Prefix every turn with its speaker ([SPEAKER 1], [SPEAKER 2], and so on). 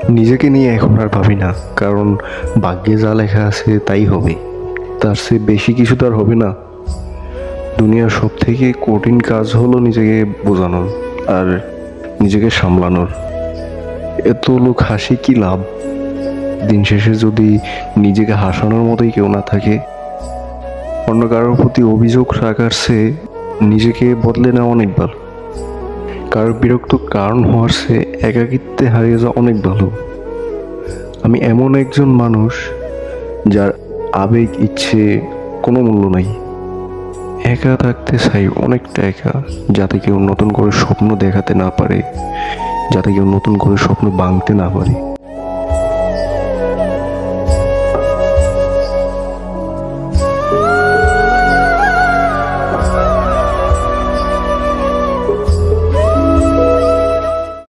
[SPEAKER 1] নিজেকে নিয়ে এখন আর ভাবি না, কারণ ভাগ্যে যা লেখা আছে তাই হবে। তার চেয়ে বেশি কিছু তো আর হবে না। দুনিয়ার সব থেকে কঠিন কাজ হলো নিজেকে বোঝানোর আর নিজেকে সামলানোর। এত লোক হাসি কি লাভ? দিন শেষে যদি নিজেকে হাসানোর মতোই কেউ না থাকে। অন্য কারোর প্রতি অভিযোগ রাখার চেয়ে নিজেকে বদলে নেওয়া অনেক ভালো। কারোর বিরক্ত কারণ হওয়ার চেয়ে একাকিত্বে হারিয়ে যাওয়া অনেক ভালো। আমি এমন একজন মানুষ যার আবেগ ইচ্ছে কোনো মূল্য নাই। একা থাকতে চাই, অনেকটা একা, যাতে কেউ নতুন করে স্বপ্ন দেখাতে না পারে, যাতে কেউ নতুন করে স্বপ্ন ভাঙতে না পারে।